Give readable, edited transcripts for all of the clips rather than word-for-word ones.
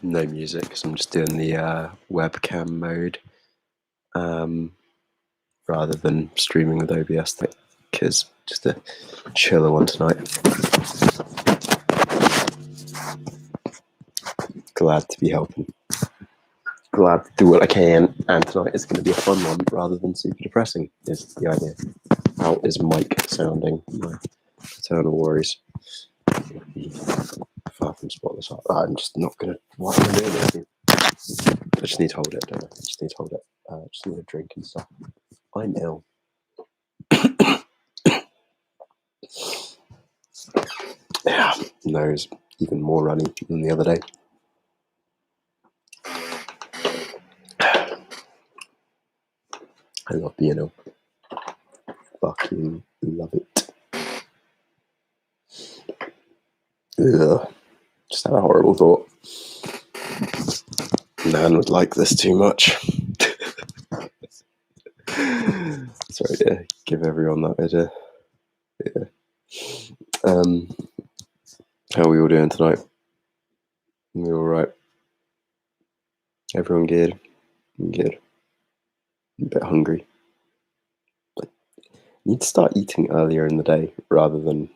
no music because I'm just doing the webcam mode rather than streaming with OBS because just a chiller one tonight. Glad to be helping. Glad to do what I can, and tonight is going to be a fun one rather than super depressing, is the idea. How is Mike sounding? My eternal worries. Far from spotless. I'm just not going to... What am I doing? I just need to hold it, don't I? I just need to hold it. I just need a drink and stuff. I'm ill. Yeah, nose even more runny than the other day. I love being ill. Fucking love it. Ugh. Just had a horrible thought. Nan would like this too much. Sorry to give everyone that idea. Yeah. How are we all doing tonight? We all right? Everyone good? I'm good. I'm a bit hungry. I need to start eating earlier in the day rather than,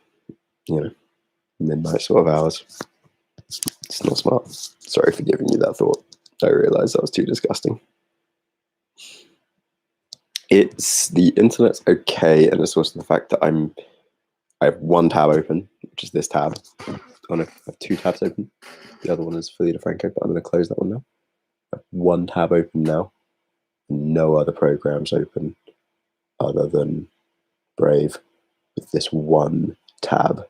midnight sort of hours. It's not smart. Sorry for giving you that thought. I realised that was too disgusting. It's the internet's okay, and it's also the fact that I have one tab open, which is this tab. Oh no, I have two tabs open. The other one is Felipe Franco, but I'm going to close that one now. I have one tab open now, and no other programs open other than Brave with this one tab.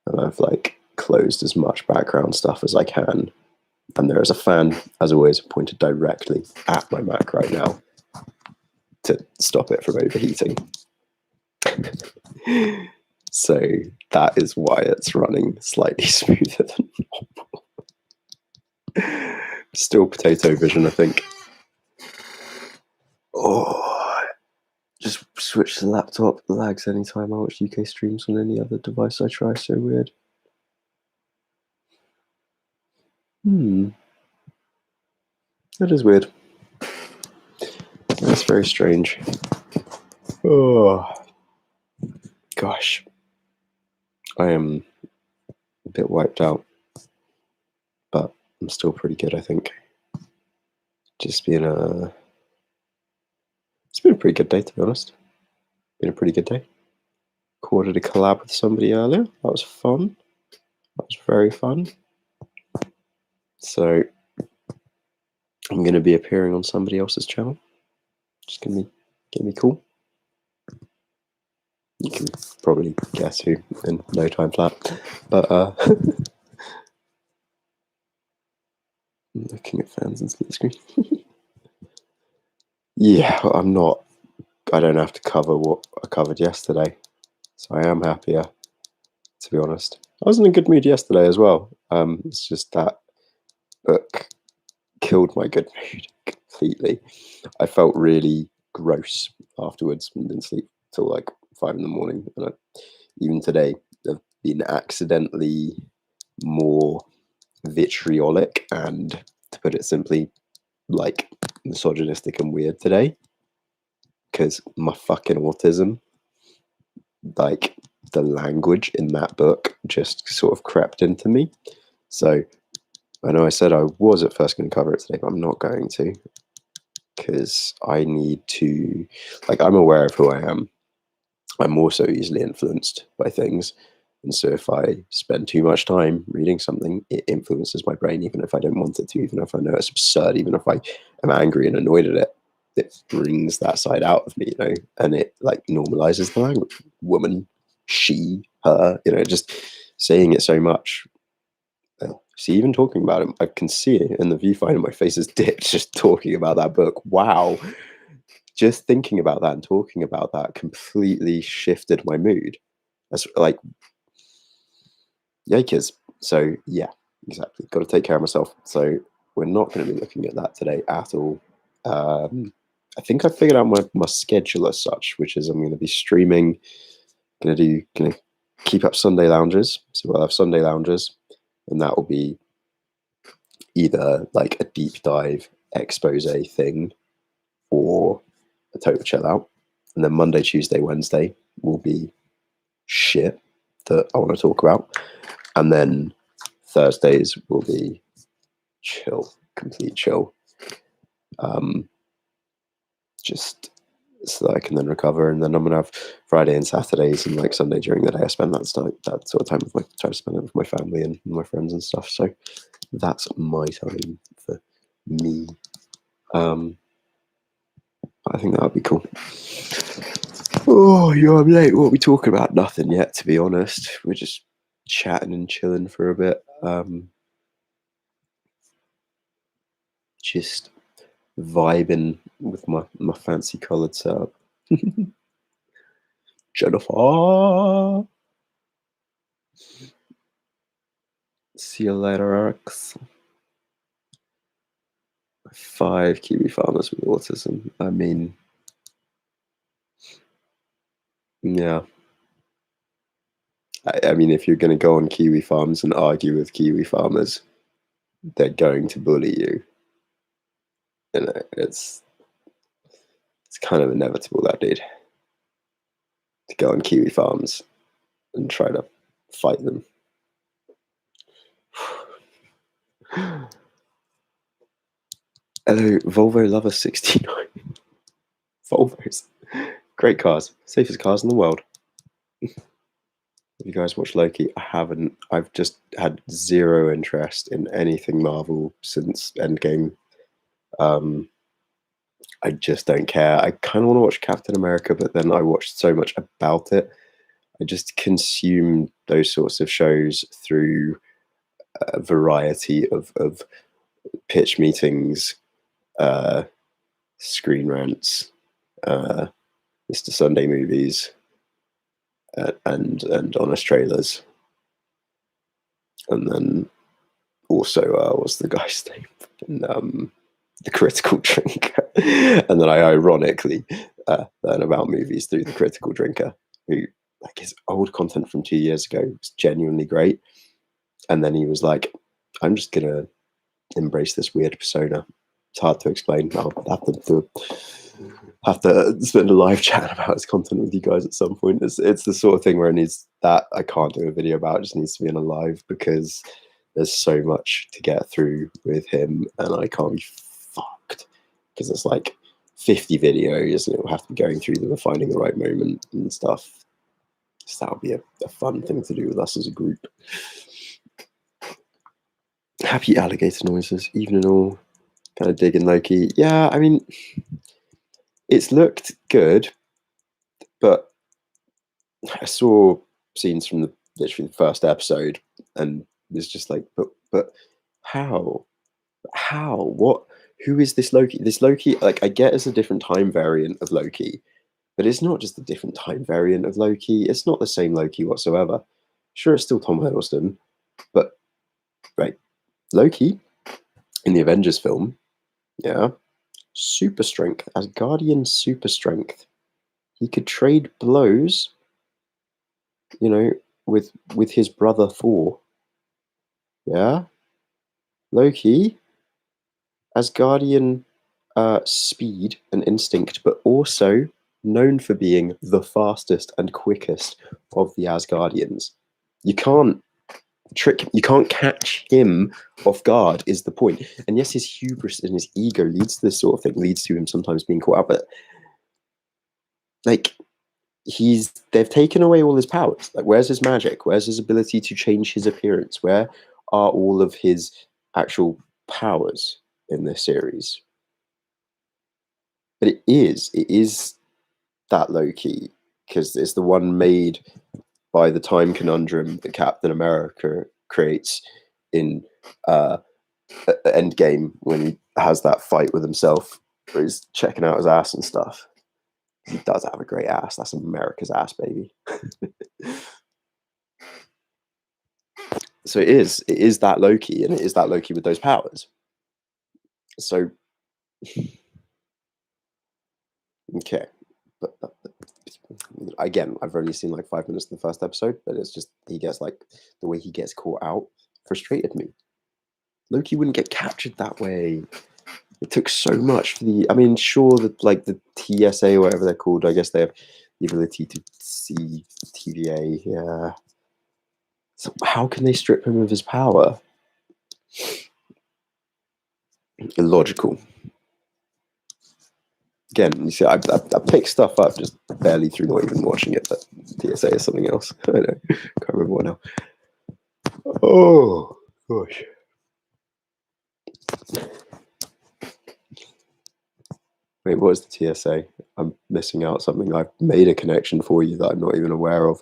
And I've closed as much background stuff as I can. And there is a fan, as always, pointed directly at my Mac right now to stop it from overheating. So that is why it's running slightly smoother than normal. Still potato vision, I think. Oh, just switch to the laptop. Lags anytime I watch UK streams on any other device I try. So weird. That is weird. That's very strange. Oh, gosh. I am a bit wiped out, but I'm still pretty good, I think. It's been a pretty good day, to be honest. Been a pretty good day. Recorded a collab with somebody earlier. That was fun. That was very fun. So I'm going to be appearing on somebody else's channel. Just gonna be cool. You can probably guess who in no time flat. But looking at fans and split screen. Yeah, I don't have to cover what I covered yesterday. So I am happier, to be honest. I was in a good mood yesterday as well. It's just that book killed my good mood completely. I felt really gross afterwards and didn't sleep till 5 in the morning. And even today, I've been accidentally more vitriolic and, to put it simply, misogynistic and weird today. Because my fucking autism, the language in that book just sort of crept into me. So I know I said I was at first going to cover it today, but I'm not going to. Because I need to, I'm aware of who I am. I'm also easily influenced by things. And so if I spend too much time reading something, it influences my brain, even if I don't want it to, even if I know it's absurd, even if I am angry and annoyed at it. It brings that side out of me, and it normalizes the language. Woman, she, her, just saying it so much. See, even talking about it, I can see it in the viewfinder. My face is dipped just talking about that book. Wow. Just thinking about that and talking about that completely shifted my mood. That's yikers. So yeah, exactly. Got to take care of myself. So we're not going to be looking at that today at all. I think I figured out my schedule as such, which is I'm going to be streaming, going to keep up Sunday lounges. So we'll have Sunday lounges, and that will be either like a deep dive expose thing or a total chill out. And then Monday, Tuesday, Wednesday will be shit that I want to talk about. And then Thursdays will be chill, complete chill. Just so that I can then recover, and then I'm gonna have Friday and Saturdays and like Sunday during the day. I spend that sort of time with try to spend it with my family and my friends and stuff. So that's my time for me. I think that would be cool. Oh, you're late. What are we talking about? Nothing yet, to be honest. We're just chatting and chilling for a bit. Just vibing with my fancy coloured setup. Jennifer. See you later, Erics. 5 Kiwi farmers with autism. I mean, yeah. I mean, if you're going to go on Kiwi farms and argue with Kiwi farmers, they're going to bully you. You know, it's kind of inevitable, that dude. To go on Kiwi farms and try to fight them. Hello, Volvo Lover 69. Volvos. Great cars. Safest cars in the world. Have you guys watched Loki? I haven't. I've just had zero interest in anything Marvel since Endgame. I just don't care. I kind of want to watch Captain America, but then I watched so much about it. I just consume those sorts of shows through a variety of pitch meetings, Screen Rants, Mr. Sunday Movies, and Honest Trailers. And then also, what's the guy's name? The Critical Drinker. And then I ironically learn about movies through The Critical Drinker, who, like, his old content from 2 years ago was genuinely great. And then he was like, I'm just going to embrace this weird persona. It's hard to explain. I'll have to spend a live chat about his content with you guys at some point. It's the sort of thing where it needs that I can't do a video about. It just needs to be in a live because there's so much to get through with him, and I can't be fucked because it's like 50 videos and it'll have to be going through them and finding the right moment and stuff. So that would be a fun thing to do with us as a group. Happy alligator noises, even in all. Kind of digging Loki. Yeah, I mean, it's looked good, but I saw scenes from literally the first episode, and it's just like, but how? What? Who is this Loki? This Loki, like, I get it's a different time variant of Loki, but it's not just a different time variant of Loki. It's not the same Loki whatsoever. Sure, it's still Tom Hiddleston, but right, Loki in the Avengers film, yeah, super strength, Asgardian super strength. He could trade blows, you know, with his brother Thor. Yeah, Loki, Asgardian speed and instinct, but also known for being the fastest and quickest of the Asgardians. You can't catch him off guard, is the point. And yes, his hubris and his ego leads to this sort of thing, leads to him sometimes being caught out, but like, they've taken away all his powers. Like, where's his magic? Where's his ability to change his appearance? Where are all of his actual powers in this series? But it is that Loki, because it's the one made by the time conundrum that Captain America creates in Endgame when he has that fight with himself where he's checking out his ass and stuff. He does have a great ass. That's America's ass, baby. So it is that Loki, and it is that Loki with those powers. So, okay. But again, I've only seen like 5 minutes of the first episode, but it's just, he gets like, the way he gets caught out frustrated me. Loki wouldn't get captured that way. It took so much for the. I mean, sure, that like the TSA or whatever they're called. I guess they have the ability to see TVA. Yeah. So how can they strip him of his power? Illogical. Again, you see, I pick stuff up just barely through not even watching it. But TSA is something else. I know. Can't remember what now. Oh gosh. Wait, what is the TSA? I'm missing out something. I've made a connection for you that I'm not even aware of.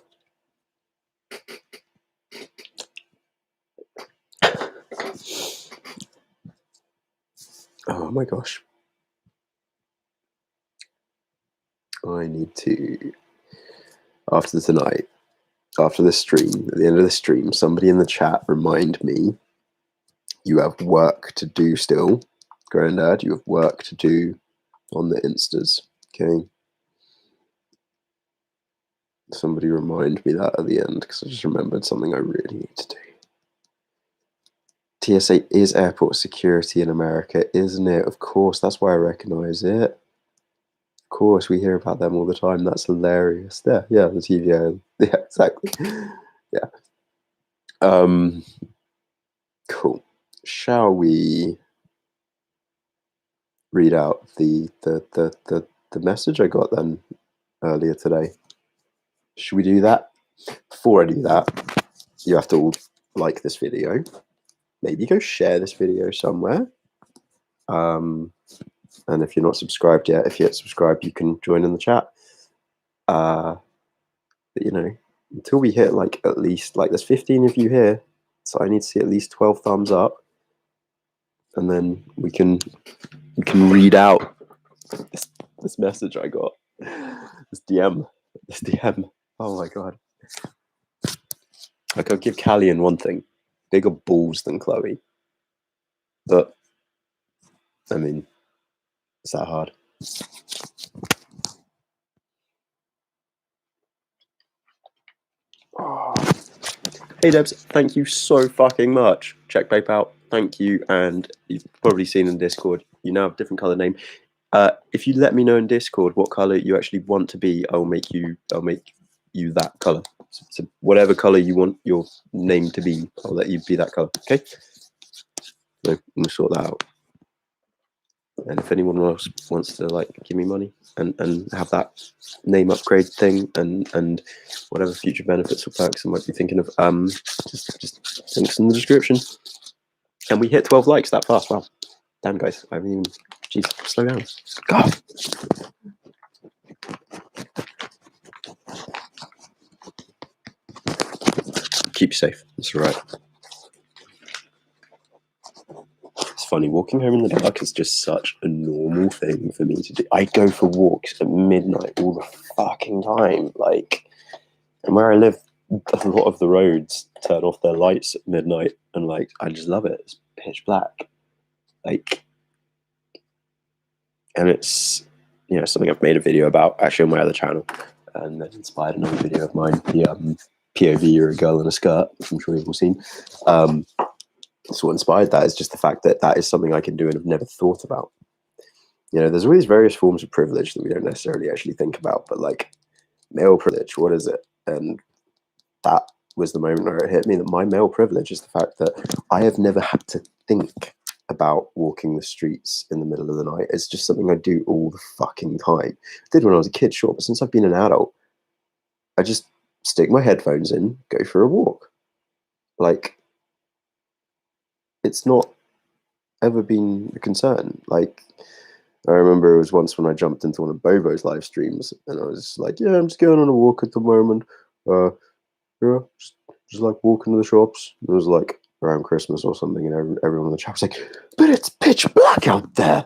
Oh my gosh. I need to, after tonight, after the stream, at the end of the stream, somebody in the chat remind me, you have work to do still. Grandad, you have work to do on the Instas. Okay. Somebody remind me that at the end, because I just remembered something I really need to do. TSA is airport security in America, isn't it? Of course, that's why I recognize it. Of course, we hear about them all the time. That's hilarious. There, yeah, the TVA. Yeah, exactly. Yeah. Cool. Shall we read out the message I got then earlier today? Should we do that? Before I do that, you have to all like this video. Maybe go share this video somewhere. And if you're not subscribed yet, if you're subscribed, you can join in the chat. But you know, until we hit like at least like there's 15 of you here, so I need to see at least 12 thumbs up, and then we can read out this message I got, this DM. Oh my god! Like I'll give Calion one thing, bigger balls than Chloe, but I mean, is that hard? Oh. Hey Debs, thank you so fucking much. Check PayPal, thank you, and you've probably seen in Discord, you now have a different color name. If you let me know in Discord what color you actually want to be, I'll make you that color. So whatever color you want your name to be, I'll let you be that color. Okay. So I'm gonna sort that out. And if anyone else wants to like give me money and have that name upgrade thing and whatever future benefits or perks I might be thinking of, just links in the description. And we hit 12 likes that fast. Wow. Damn guys, I mean, jeez, slow down. God. Keep you safe. That's all right. It's funny, walking home in the dark is just such a normal thing for me to do. I go for walks at midnight all the fucking time. Like, and where I live, a lot of the roads turn off their lights at midnight, and like, I just love it. It's pitch black. Like, and it's, you know, something I've made a video about actually on my other channel, and then inspired another video of mine, the POV or a girl in a skirt, which I'm sure you've all seen. So what inspired that is just the fact that that is something I can do and have never thought about. You know, there's all these various forms of privilege that we don't necessarily actually think about, but like male privilege, what is it? And that was the moment where it hit me that my male privilege is the fact that I have never had to think about walking the streets in the middle of the night. It's just something I do all the fucking time. I did when I was a kid, sure, but since I've been an adult, I just stick my headphones in, go for a walk. Like, it's not ever been a concern. Like, I remember it was once when I jumped into one of Bovo's live streams, and I was like, "Yeah, I'm just going on a walk at the moment. Yeah, just like walking to the shops." It was like around Christmas or something, and everyone in the chat was like, "But it's pitch black out there.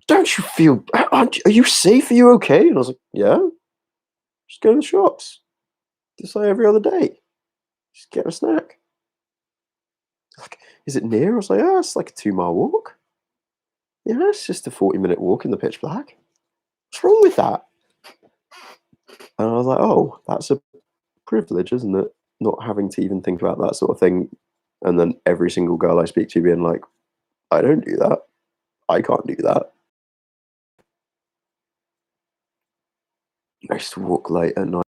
Don't you feel? Are you safe? Are you okay?" And I was like, "Yeah, just go to the shops, just like every other day. Just get a snack." Like, is it near? I was like, "Oh, it's like a 2-mile walk. Yeah, it's just a 40-minute walk in the pitch black. What's wrong with that?" And I was like, "Oh, that's a privilege, isn't it? Not having to even think about that sort of thing And then every single girl I speak to being like, I don't do that. I can't do that. I used to walk late at night.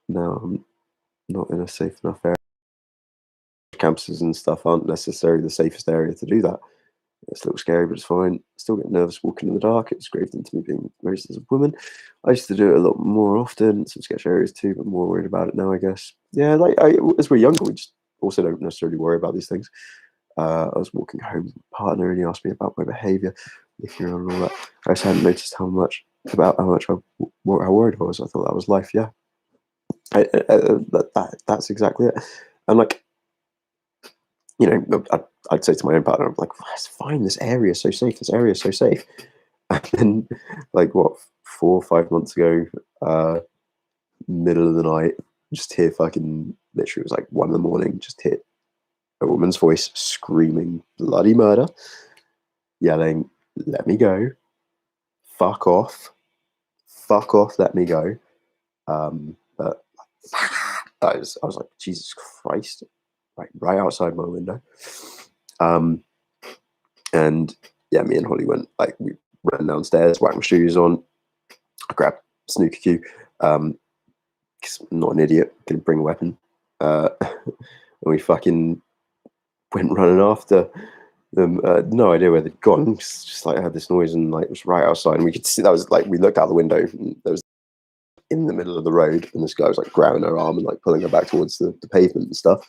Now I'm not in a safe enough area. Campuses and stuff aren't necessarily the safest area to do that. It's a little scary, but it's fine. Still get nervous walking in the dark. It's graved into me being raised as a woman. I used to do it a lot more often, some sketch areas too, but more worried about it now, I guess. Yeah, like as we're younger, we just also don't necessarily worry about these things. I was walking home with my partner, and he asked me about my behaviour, and all that. I just hadn't noticed how worried I was. I thought that was life. Yeah, that's exactly it. And like, you know, I'd say to my own partner, I'm like, it's fine. This area is so safe. This area is so safe. And then, like, what, 4 or 5 months ago, middle of the night, just hear fucking, literally, it was like 1 in, just hear a woman's voice screaming bloody murder, yelling, let me go, fuck off, let me go. But I was like, Jesus Christ, right outside my window. And yeah, me and Holly went, like, we ran downstairs, whacked my shoes on, I grabbed a snooker cue, because I'm not an idiot, didn't bring a weapon. And we fucking went running after them. No idea where they'd gone. Just like I heard this noise and like it was right outside, and we could see that was like we looked out the window. And there was in the middle of the road, and this guy was like grabbing her arm and like pulling her back towards the pavement and stuff.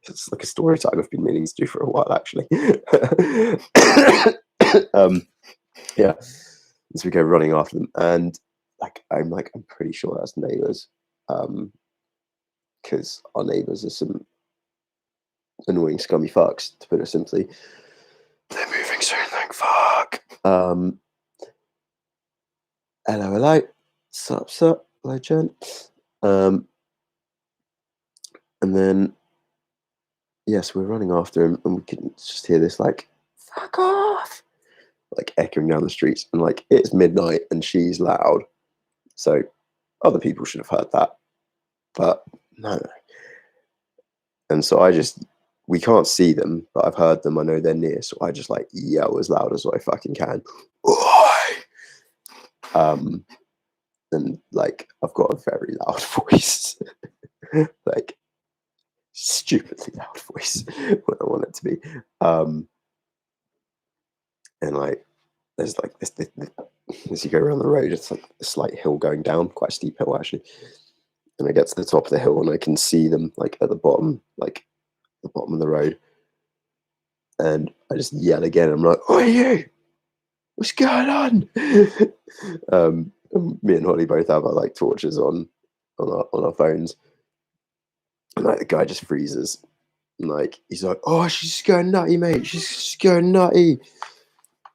It's like a story time I've been meaning to do for a while, actually. Yeah, so we go running after them, and I'm pretty sure that's neighbours, because our neighbours are some annoying, scummy fucks, to put it simply. They're moving soon, thank fuck. Hello, sup, hello, gent. And then yes, we're running after him, and we can just hear this like "fuck off," like echoing down the streets, and like it's midnight, and she's loud, so other people should have heard that, but no. And so we can't see them, but I've heard them. I know they're near, so I just like yell as loud as I fucking can. And like I've got a very loud voice, like stupidly loud voice when I want it to be. And like there's like this as you go around the road, it's like a slight hill going down, quite a steep hill actually. And I get to the top of the hill and I can see them like at the bottom, like the bottom of the road. And I just yell again. I'm like, "Oh, you! What's going on?" Me and Holly both have our like torches on our phones, and like the guy just freezes. And, like he's like, "Oh, she's just going nutty, mate. She's just going nutty."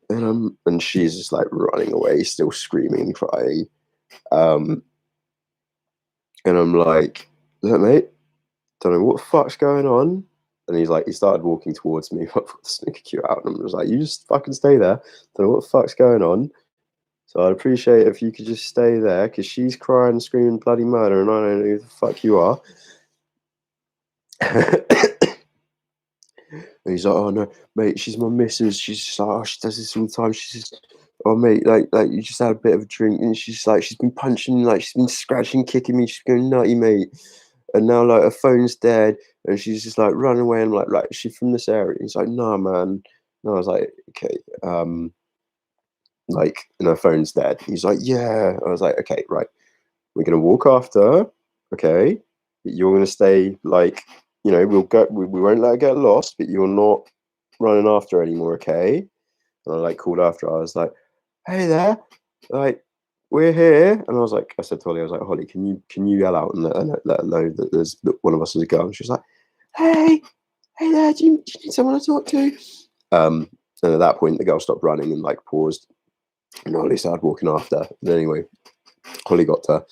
And she's just like running away, still screaming and crying. And I'm like, "Look, mate, don't know what the fuck's going on." And he started walking towards me. I've got the snooker cue out, and I'm just like, "You just fucking stay there. Don't know what the fuck's going on. So I'd appreciate if you could just stay there, because she's crying and screaming bloody murder, and I don't know who the fuck you are." And he's like, "Oh no, mate, she's my missus. She's just like, oh, she does this all the time. She's just, oh mate, like you just had a bit of a drink, and she's like, she's been punching, like she's been scratching, kicking me. She's going nutty, mate. And now like her phone's dead, and she's just like running away." And I'm like, is she from this area? He's like, "No, man." No, I was like, "Okay, like, and her phone's dead." He's like, "Yeah." I was like, "Okay, right. We're gonna walk after her, okay? You're gonna stay like, we'll go. We won't let her get lost, but you're not running after her anymore, okay?" And I like called after her. I was like, "Hey there, like we're here." And I said to Holly, I was like, "Holly, can you yell out and let her know that one of us is a girl?" And she was like, "Hey, hey there, do you need someone to talk to?" And at that point, the girl stopped running and like paused, and Holly started walking after her. And anyway, Holly got to her.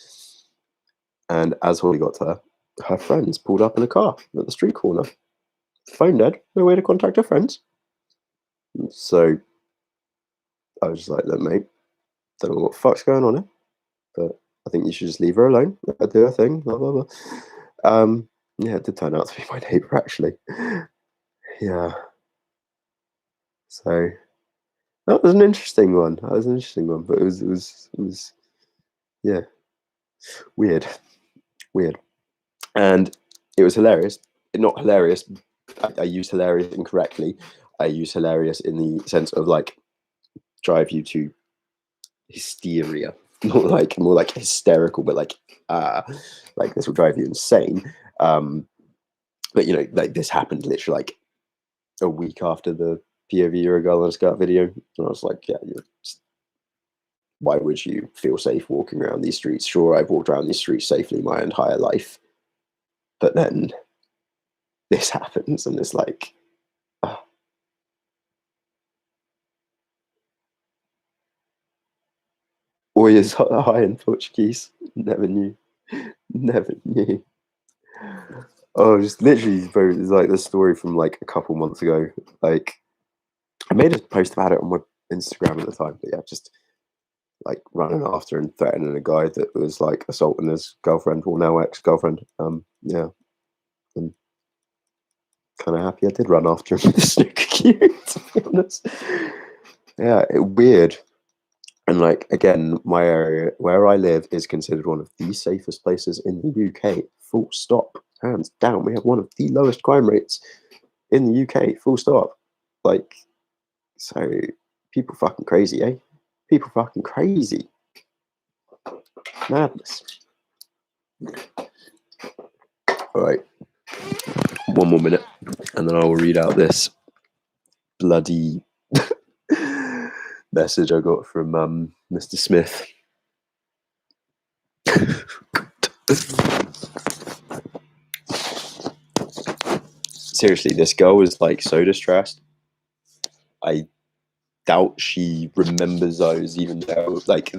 And as Holly got to her, her friends pulled up in a car at the street corner. Phone dead, no way to contact her friends. So I was just like, "Look, mate, don't know what the fuck's going on here, but I think you should just leave her alone, let her do her thing, blah, blah, blah." Yeah, it did turn out to be my neighbour actually. Yeah. So that was an interesting one. That was an interesting one, but it was yeah, weird, weird, and it was hilarious. Not hilarious. I use hilarious incorrectly. I use hilarious in the sense of like drive you to hysteria, more like hysterical, but like this will drive you insane. But you know, like this happened literally like a week after the POV Euro girl on a skirt video, and I was like, yeah, why would you feel safe walking around these streets? Sure, I've walked around these streets safely my entire life, but then this happens, and it's like, oh. Always high in Portuguese. Never knew. Never knew. Oh, just literally, bro, it's like the story from like a couple months ago. Like, I made a post about it on my Instagram at the time, but yeah, just like running after and threatening a guy that was like assaulting his girlfriend, or now ex-girlfriend. Yeah, I'm kind of happy I did run after him with the snooker cue, to be honest. Yeah, weird. And like again, my area where I live is considered one of the safest places in the UK. Full stop, hands down. We have one of the lowest crime rates in the UK. Full stop. Like, so people fucking crazy, eh? People fucking crazy. Madness. All right, one more minute, and then I will read out this bloody message I got from Mr. Smith. Seriously, this girl was like so distressed. I doubt she remembers I was even there. Like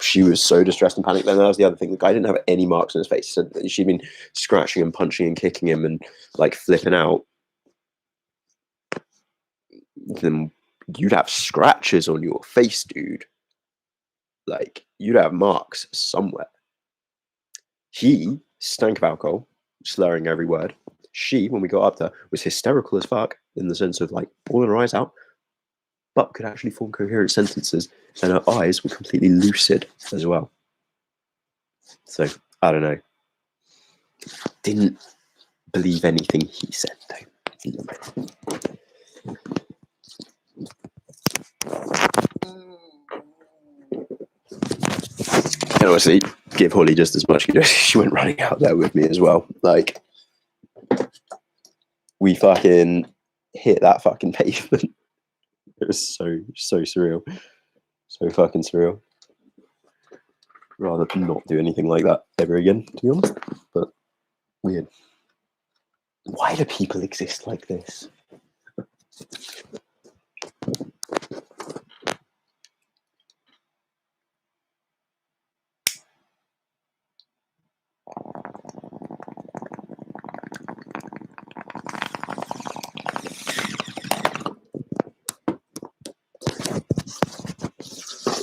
she was so distressed and panicked. Then that was the other thing. The guy didn't have any marks on his face. He said that she'd been scratching and punching and kicking him and like flipping out. Then you'd have scratches on your face, dude. Like you'd have marks somewhere. He stank of alcohol, slurring every word. She, when we got up there, was hysterical as fuck in the sense of like bawling her eyes out, but could actually form coherent sentences, and her eyes were completely lucid as well. So I don't know. Didn't believe anything he said though. And honestly, give Holly just as much. She went running out there with me as well. Like we fucking hit that fucking pavement. It was so surreal, so fucking surreal. Rather not do anything like that ever again, to be honest. But weird. Why do people exist like this?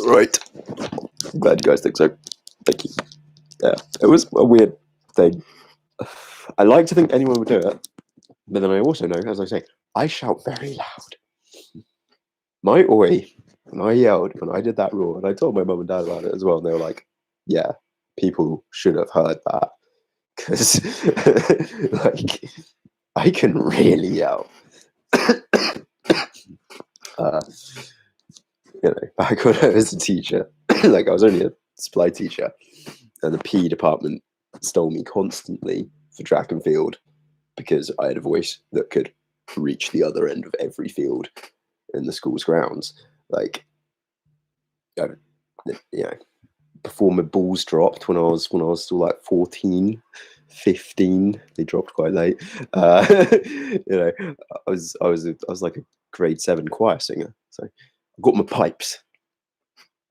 Right. I'm glad you guys think so. Thank you. Yeah, it was a weird thing. I like to think anyone would do it, but then I also know, as I say, I shout very loud. My oi, when I yelled, when I did that roar, and I told my mum and dad about it as well, and they were like, yeah, people should have heard that. Because, like, I can really yell. You know, back when I was a teacher, like, I was only a supply teacher, and the PE department stole me constantly for track and field because I had a voice that could reach the other end of every field in the school's grounds. Like, you know, before my balls dropped when I was still like 14, 15, they dropped quite late. You know, I was like a grade 7 choir singer. So I've got my pipes.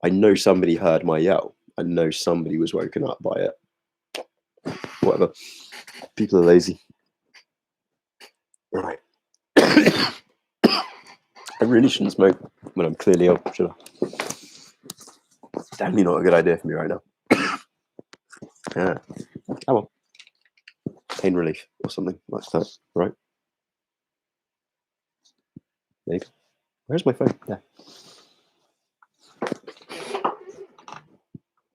I know somebody heard my yell. I know somebody was woken up by it. Whatever. People are lazy. Right. I really shouldn't smoke when I'm clearly ill, should I? Definitely not a good idea for me right now. Yeah. Come on. pain relief or something like that, right? Maybe. Where's my phone? There.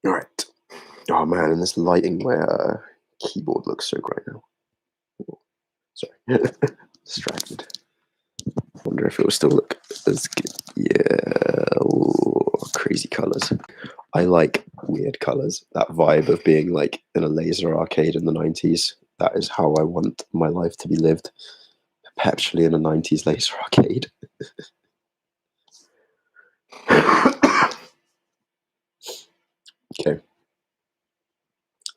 All right. Oh man, and this lighting, my keyboard looks so great now. Sorry, distracted. Wonder if it will still look as good. Yeah, ooh, crazy colors. I like weird colors. That vibe of being like in a laser arcade in the 90s. That is how I want my life to be lived. Perpetually in a 90s laser arcade. Okay.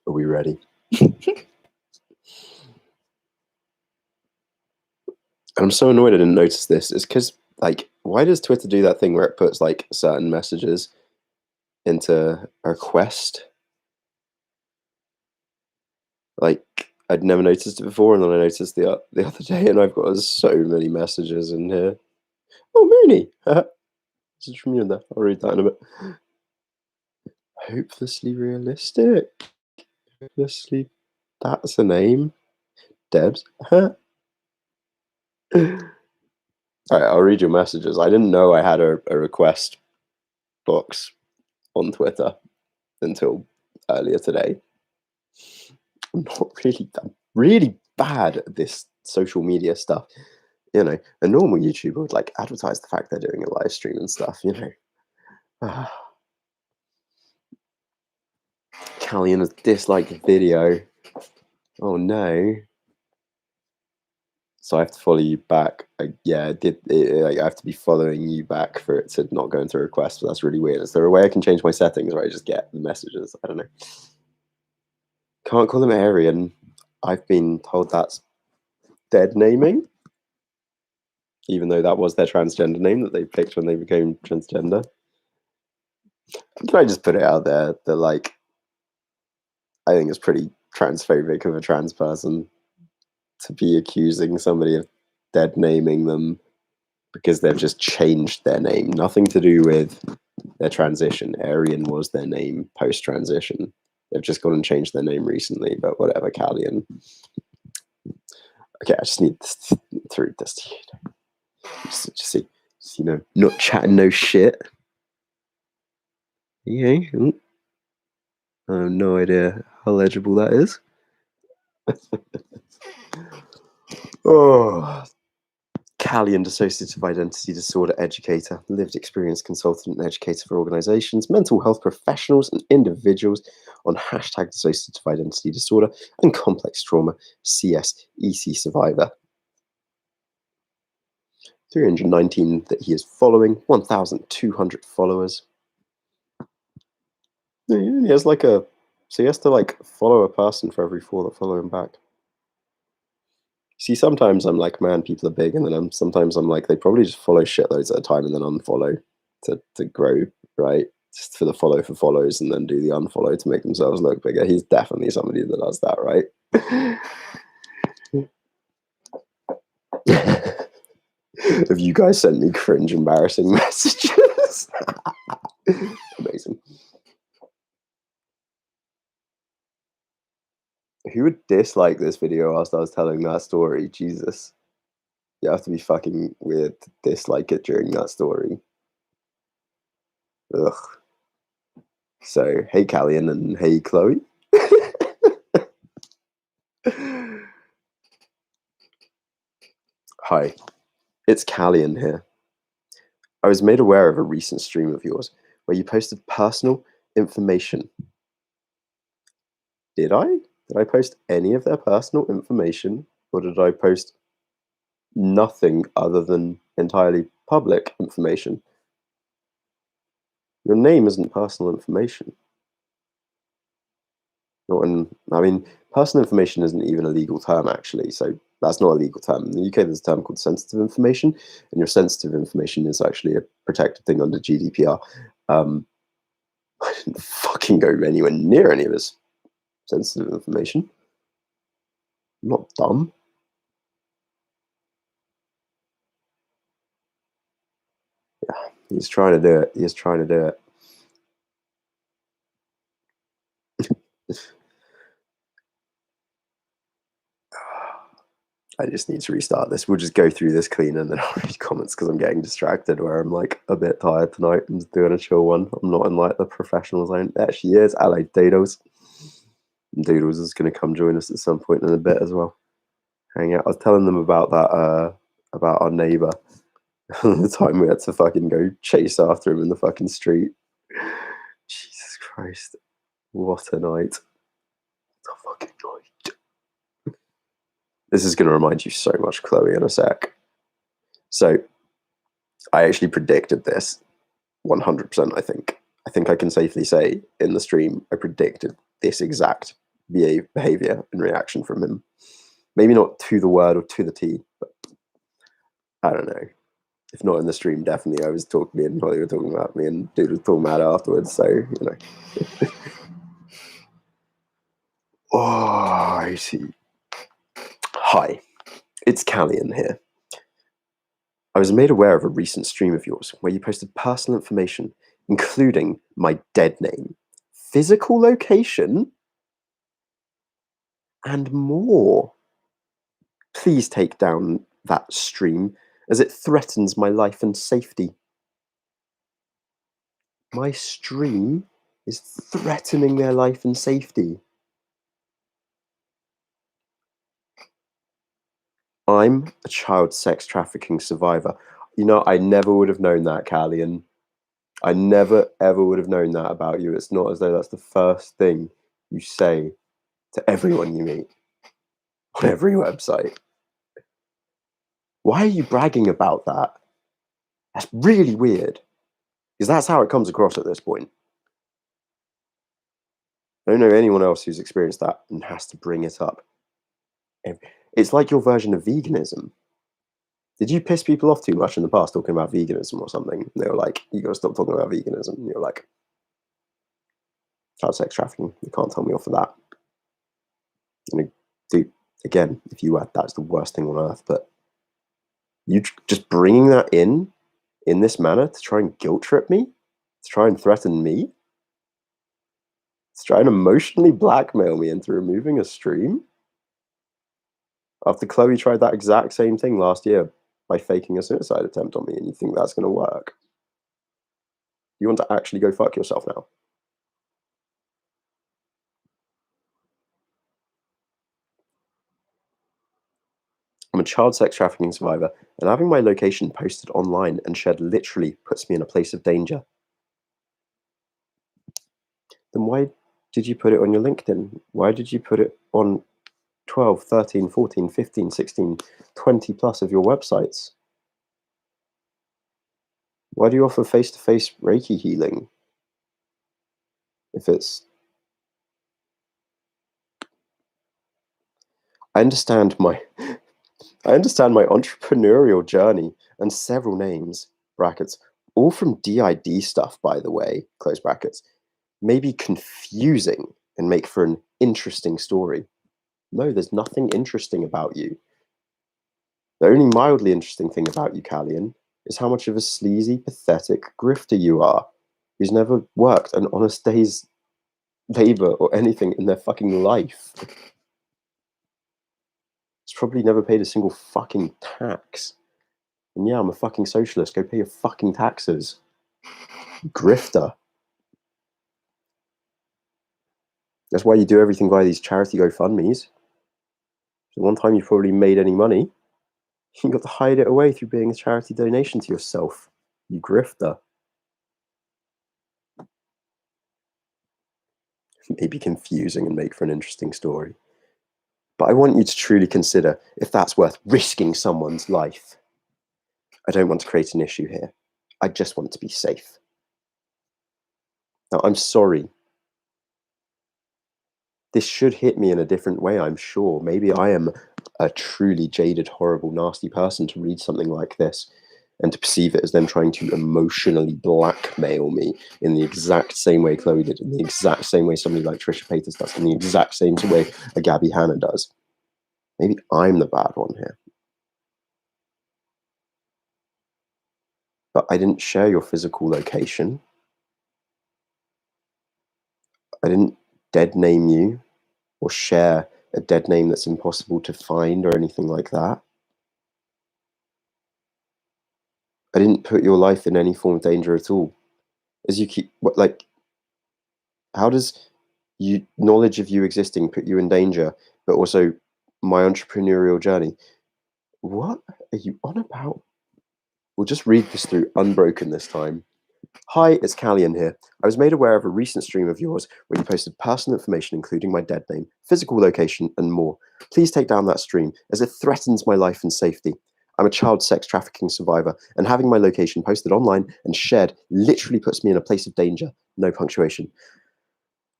Are we ready? I'm so annoyed I didn't notice this. It's because, like, why does Twitter do that thing where it puts, like, certain messages into a request? Like, I'd never noticed it before, and then I noticed the other day, and I've got so many messages in here. Oh, Mooney! This is from you in there. I'll read that in a bit. Hopelessly realistic. Hopelessly, that's a name. Debs. Alright, I'll read your messages. I didn't know I had a request box on Twitter until earlier today. I'm not really bad at this social media stuff. You know, a normal YouTuber would like advertise the fact they're doing a live stream and stuff, you know. Calion has disliked the video. Oh no. So I have to follow you back. I have to be following you back for it to not go into a request, but that's really weird. Is there a way I can change my settings where I just get the messages? I don't know. Can't call them Aryan. I've been told that's dead naming, even though that was their transgender name that they picked when they became transgender. Can I just put it out there that, like, I think it's pretty transphobic of a trans person to be accusing somebody of dead naming them because they've just changed their name. Nothing to do with their transition. Aryan was their name post-transition. They've just gone and changed their name recently, but whatever, Calion. Okay, I just need to read this to you. Just, you know, not chatting no shit. Yeah. I have no idea how legible that is. Oh, Calion, dissociative identity disorder educator, lived experience consultant and educator for organizations, mental health professionals, and individuals on hashtag dissociative identity disorder and complex trauma, CSEC survivor. 319 that he is following, 1,200 followers. He has like so he has to like follow a person for every 4 that follow him back. See, sometimes I'm like, man, people are big, and then sometimes I'm like, they probably just follow shitloads at a time and then unfollow to grow, right? Just for the follow for follows and then do the unfollow to make themselves look bigger. He's definitely somebody that does that, right? Have you guys sent me cringe, embarrassing messages? Amazing. Who would dislike this video whilst I was telling that story? Jesus. You have to be fucking weird to dislike it during that story. Ugh. So, hey Calion and hey Chloe. Hi, it's Calion here. I was made aware of a recent stream of yours where you posted personal information. Did I? Did I post any of their personal information, or did I post nothing other than entirely public information? Your name isn't personal information. I mean, personal information isn't even a legal term, actually, so that's not a legal term. In the UK, there's a term called sensitive information, and your sensitive information is actually a protected thing under GDPR. I didn't fucking go anywhere near any of this sensitive information. I'm not dumb. Yeah, he's trying to do it. He's trying to do it. I just need to restart this. We'll just go through this clean and then I'll read comments because I'm getting distracted where I'm like a bit tired tonight. I'm just doing a chill one. I'm not in like the professional zone. There she is. Hello, Doodles. And Doodles is going to come join us at some point in a bit as well. Hang out. I was telling them about that, about our neighbour. The time we had to fucking go chase after him in the fucking street. Jesus Christ. What a night. What a fucking night. This is going to remind you so much, Chloe, in a sec. So, I actually predicted this 100%, I think. I think I can safely say in the stream, I predicted this exact behavior and reaction from him. Maybe not to the word or to the T, but I don't know. If not in the stream, definitely I was talking, me and Holly were talking about me, and dude was talking about it afterwards, so, you know. Oh, I see. Hi, it's Calion here. I was made aware of a recent stream of yours where you posted personal information, including my dead name, physical location, and more. Please take down that stream as it threatens my life and safety. My stream is threatening their life and safety. I'm a child sex trafficking survivor. You know, I never would have known that, Calion. I never, ever would have known that about you. It's not as though that's the first thing you say to everyone you meet on every website. Why are you bragging about that? That's really weird. Because that's how it comes across at this point. I don't know anyone else who's experienced that and has to bring it up. It's like your version of veganism. Did you piss people off too much in the past talking about veganism or something? And they were like, you gotta stop talking about veganism. And you're like, child sex trafficking, you can't tell me off for that. And dude, again, if you were, that's the worst thing on earth. But you just bringing that in this manner to try and guilt trip me, to try and threaten me, to try and emotionally blackmail me into removing a stream? After Chloe tried that exact same thing last year by faking a suicide attempt on me, and you think that's going to work? You want to actually go fuck yourself now? I'm a child sex trafficking survivor, and having my location posted online and shared literally puts me in a place of danger. Then why did you put it on your LinkedIn? Why did you put it on 12, 13, 14, 15, 16, 20 plus of your websites? Why do you offer face-to-face Reiki healing? If it's... I understand my entrepreneurial journey and several names, brackets, all from DID stuff, by the way, close brackets, may be confusing and make for an interesting story. No, there's nothing interesting about you. The only mildly interesting thing about you, Calion, is how much of a sleazy, pathetic grifter you are, who's never worked an honest day's labor or anything in their fucking life. It's probably never paid a single fucking tax. And yeah, I'm a fucking socialist. Go pay your fucking taxes. Grifter. That's why you do everything via these charity GoFundMes. So one time you probably made any money, you got to hide it away through being a charity donation to yourself. You grifter. Maybe confusing and make for an interesting story. But I want you to truly consider if that's worth risking someone's life. I don't want to create an issue here. I just want to be safe. Now, I'm sorry. This should hit me in a different way, I'm sure. Maybe I am a truly jaded, horrible, nasty person to read something like this and to perceive it as them trying to emotionally blackmail me in the exact same way Chloe did, in the exact same way somebody like Trisha Paytas does, in the exact same way a Gabby Hanna does. Maybe I'm the bad one here. But I didn't share your physical location. I didn't dead name you or share a dead name that's impossible to find or anything like that. I didn't put your life in any form of danger at all. As you keep, like, how does knowledge of you existing put you in danger, but also my entrepreneurial journey? What are you on about? We'll just read this through unbroken this time. Hi, it's Calion here. I was made aware of a recent stream of yours where you posted personal information including my dead name, physical location, and more. Please take down that stream as it threatens my life and safety. I'm a child sex trafficking survivor, and having my location posted online and shared literally puts me in a place of danger. No punctuation.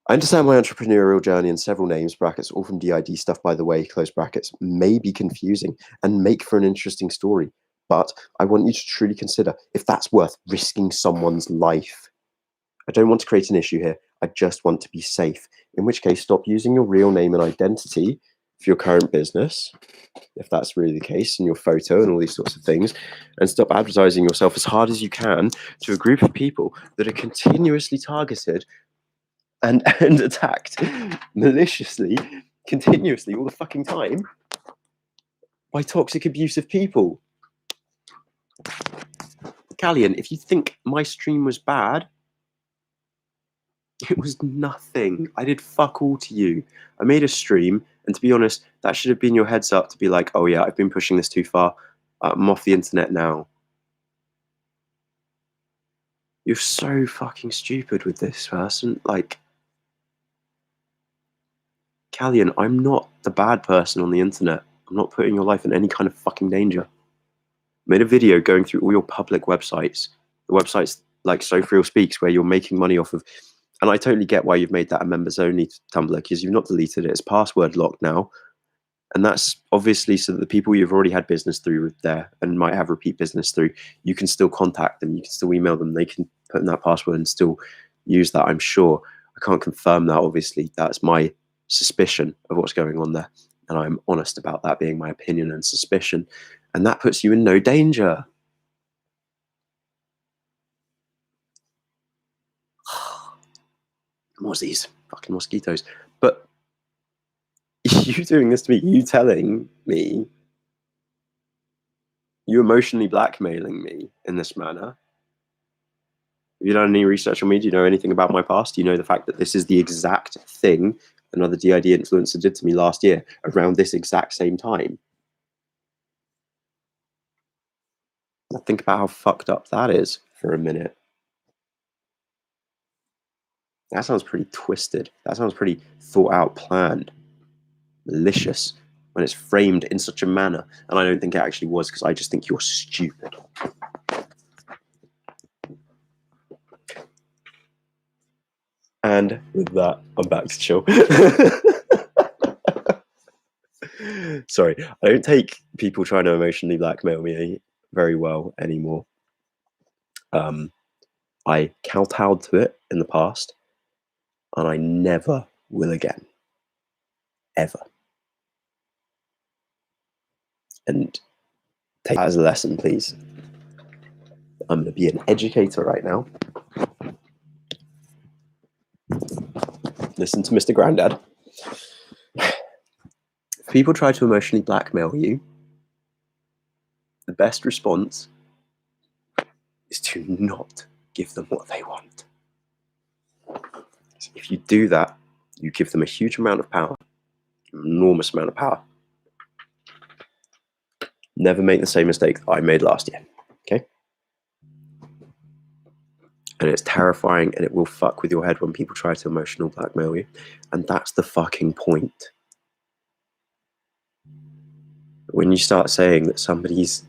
I understand my entrepreneurial journey and several names, brackets, all from DID stuff, by the way, close brackets, may be confusing and make for an interesting story. But I want you to truly consider if that's worth risking someone's life. I don't want to create an issue here. I just want to be safe. In which case, stop using your real name and identity for your current business, if that's really the case, and your photo and all these sorts of things, and stop advertising yourself as hard as you can to a group of people that are continuously targeted and attacked maliciously, continuously, all the fucking time by toxic, abusive people. Calion, if you think my stream was bad, it was nothing. I did fuck all to you. I made a stream, and to be honest, that should have been your heads up to be like, oh yeah, I've been pushing this too far. I'm off the internet now. You're so fucking stupid with this person. Like, Calion, I'm not the bad person on the internet. I'm not putting your life in any kind of fucking danger. Made a video going through all your public websites, the websites like So Real Speaks, where you're making money off of. And I totally get why you've made that a members only Tumblr, because you've not deleted it. It's password locked now. And that's obviously so that the people you've already had business through there and might have repeat business through, you can still contact them. You can still email them. They can put in that password and still use that, I'm sure. I can't confirm that, obviously. That's my suspicion of what's going on there. And I'm honest about that being my opinion and suspicion. And that puts you in no danger. What's these fucking mosquitoes? But you doing this to me, you telling me, you emotionally blackmailing me in this manner. Have you done any research on me? Do you know anything about my past? Do you know the fact that this is the exact thing another DID influencer did to me last year around this exact same time? Now think about how fucked up that is for a minute. That sounds pretty twisted. That sounds pretty thought out, planned, malicious when it's framed in such a manner. And I don't think it actually was, because I just think you're stupid. And with that, I'm back to chill. Sorry, I don't take people trying to emotionally blackmail me very well anymore. I kowtowed to it in the past, and I never will again. Ever. And take that as a lesson, please. I'm going to be an educator right now. Listen to Mr. Grandad. If people try to emotionally blackmail you, the best response is to not give them what they want. If you do that, you give them a huge amount of power, an enormous amount of power. Never make the same mistake that I made last year, okay? And it's terrifying, and it will fuck with your head when people try to emotional blackmail you. And that's the fucking point. When you start saying that somebody's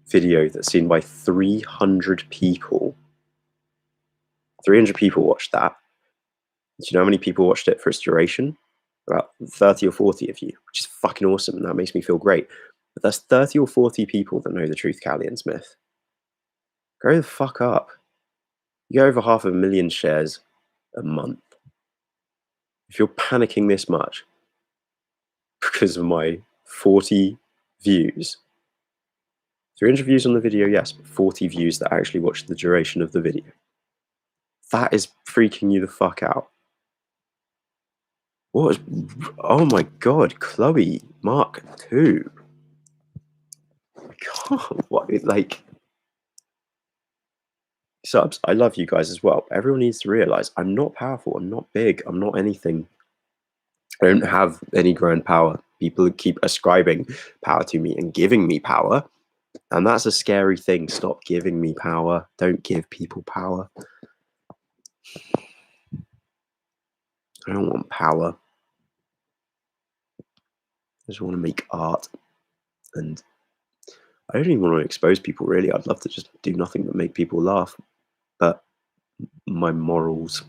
video that's seen by 300 people, 300 people watched that. Do you know how many people watched it for its duration? About 30 or 40 of you, which is fucking awesome, and that makes me feel great. But that's 30 or 40 people that know the truth, Calion Smith. Grow the fuck up. You get over 500,000 shares a month. If you're panicking this much because of my 40 views, 300 views on the video, yes, but 40 views that actually watched the duration of the video. That is freaking you the fuck out. What was, oh my god, Chloe Mark 2. God, what, like, subs, I love you guys as well. Everyone needs to realize I'm not powerful, I'm not big, I'm not anything. I don't have any grand power. People keep ascribing power to me and giving me power, and that's a scary thing. Stop giving me power. Don't give people power. I don't want power. I just want to make art, and I don't even want to expose people, really. I'd love to just do nothing but make people laugh, but my morals,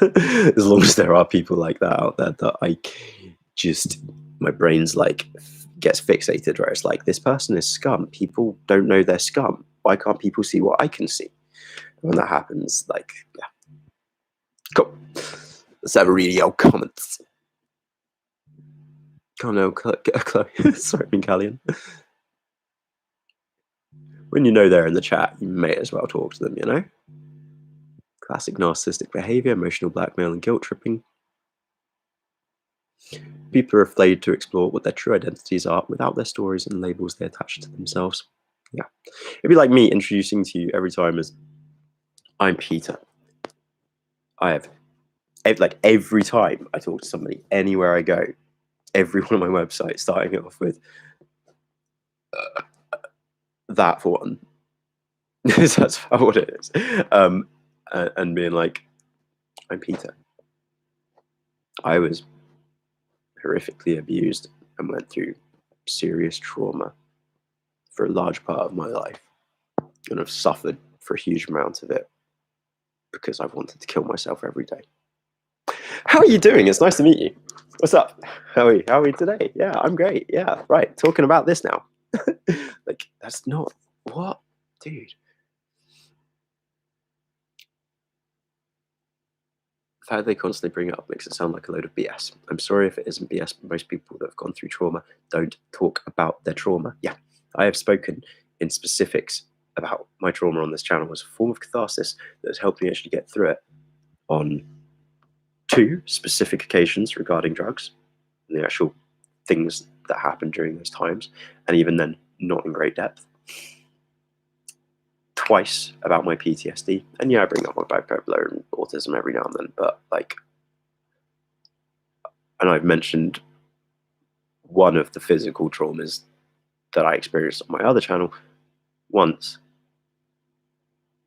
as long as there are people like that out there, that I just, my brain's like, gets fixated, where it's like, this person is scum. People don't know they're scum. Why can't people see what I can see? When that happens, like, yeah. Cool. Let's have a really old comments. Oh no, Chloe. Sorry, I mean Calion. When you know they're in the chat, you may as well talk to them, you know? Classic narcissistic behavior, emotional blackmail, and guilt tripping. People are afraid to explore what their true identities are without their stories and labels they attach to themselves. Yeah. It'd be like me introducing to you every time as, I'm Peter. I have, like, every time I talk to somebody, anywhere I go, every one of my websites, starting it off with that for one. That's what it is. And being like, I'm Peter. I was horrifically abused and went through serious trauma for a large part of my life, and I've suffered for a huge amount of it because I've wanted to kill myself every day. How are you doing? It's nice to meet you. What's up? How are we today? Yeah, I'm great. Yeah, right. Talking about this now. Like, that's not what, dude. The fact they constantly bring it up makes it sound like a load of BS. I'm sorry if it isn't BS, but most people that have gone through trauma don't talk about their trauma. Yeah, I have spoken in specifics about my trauma on this channel as a form of catharsis that has helped me actually get through it on 2 specific occasions regarding drugs and the actual things that happened during those times, and even then, not in great depth. Twice about my PTSD, and yeah, I bring up my bipolar and autism every now and then, but like, and I've mentioned one of the physical traumas that I experienced on my other channel once,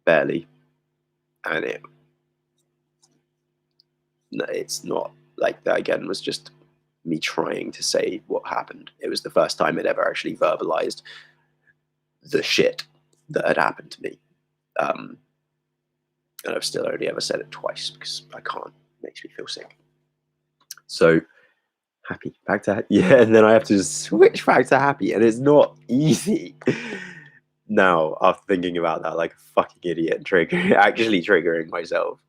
barely, and it's not like that. Again, was just me trying to say what happened. It was the first time it ever actually verbalized the shit that had happened to me, and I've still only ever said it twice because I can't. It makes me feel sick. So happy, back to yeah, and then I have to just switch back to happy, and it's not easy. Now, after thinking about that like a fucking idiot and actually triggering myself,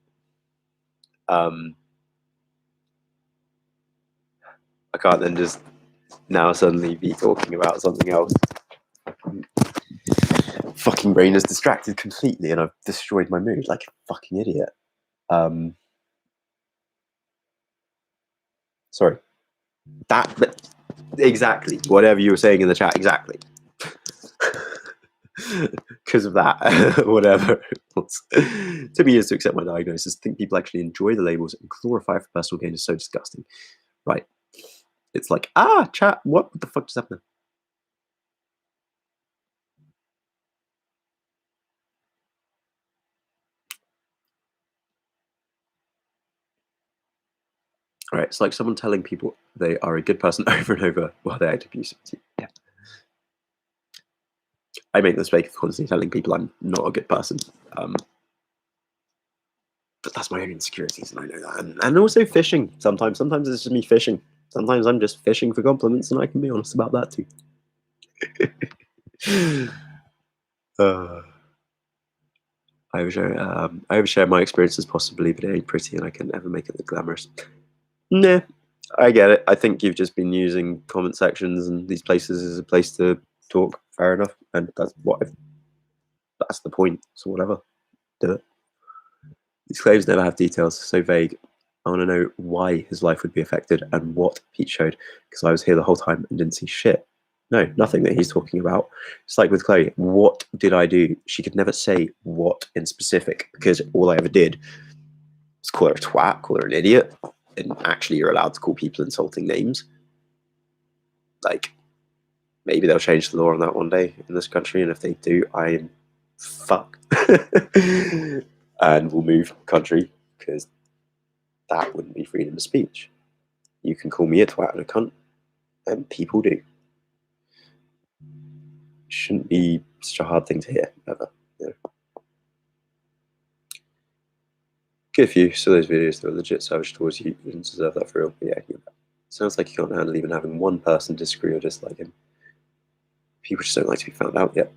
I can't then just now suddenly be talking about something else. Fucking brain is distracted completely, and I've destroyed my mood like a fucking idiot. Sorry. But exactly whatever you were saying in the chat, exactly. Because of that, whatever. It took me years to accept my diagnosis. I think people actually enjoy the labels and glorify for personal gain is so disgusting. Right. It's like, chat, what the fuck just happened? Right. It's like someone telling people they are a good person over and over while they act abusive. Yeah. I make the mistake of constantly telling people I'm not a good person. But that's my own insecurities, and I know that. And also fishing. Sometimes it's just me fishing. Sometimes I'm just fishing for compliments, and I can be honest about that too. I overshare my experiences possibly, but it ain't pretty, and I can never make it look glamorous. Nah, I get it. I think you've just been using comment sections and these places as a place to talk. Fair enough, and that's that's the point. So whatever, do it. These claims never have details, so vague. I want to know why his life would be affected and what Pete showed, because I was here the whole time and didn't see shit. No, nothing that he's talking about. It's like with Chloe, what did I do? She could never say what in specific, because all I ever did was call her a twat, call her an idiot, and actually you're allowed to call people insulting names. Like, maybe they'll change the law on that one day in this country, and if they do, I'm fucked. And we'll move country, because that wouldn't be freedom of speech. You can call me a twat and a cunt, and people do. Shouldn't be such a hard thing to hear, ever. You know? Good for you. So those videos that were legit savage towards you, you didn't deserve that for real. But yeah, sounds like you can't handle even having one person disagree or dislike him. People just don't like to be found out yet.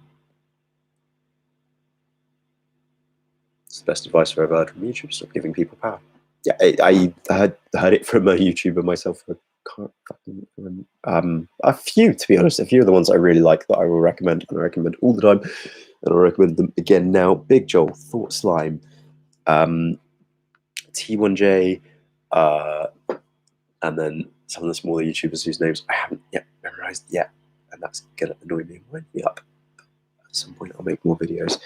It's the best advice I've ever heard from YouTube. Stop giving people power. Yeah, I heard it from a YouTuber myself. I can't fucking remember. A few, to be honest. A few of the ones I really like that I will recommend, and I recommend all the time, and I'll recommend them again now. Big Joel, Thought Slime, T1J, and then some of the smaller YouTubers whose names I haven't yet memorized yet, and that's gonna annoy me and wind me up. At some point, I'll make more videos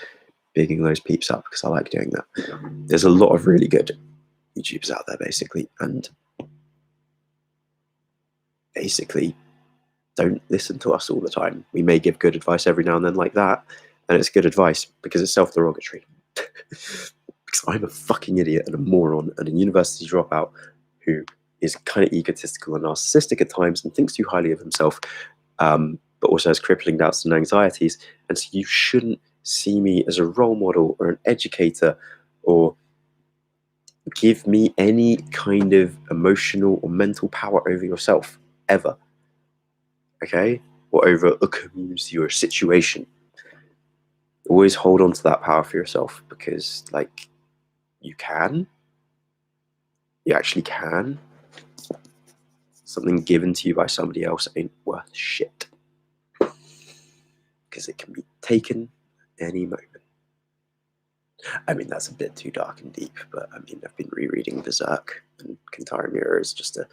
bigging those peeps up, because I like doing that. There's a lot of really good YouTubers out there, basically, and basically don't listen to us all the time. We may give good advice every now and then like that, and it's good advice because it's self-derogatory. Because I'm a fucking idiot and a moron and a university dropout who is kind of egotistical and narcissistic at times and thinks too highly of himself, but also has crippling doubts and anxieties. And so you shouldn't see me as a role model or an educator or give me any kind of emotional or mental power over yourself, ever. Okay? Or over a community or a situation. Always hold on to that power for yourself, because, like, you can. You actually can. Something given to you by somebody else ain't worth shit, because it can be taken any moment. I mean, that's a bit too dark and deep, but I mean, I've been rereading Berserk, and Kentaro Miura is just a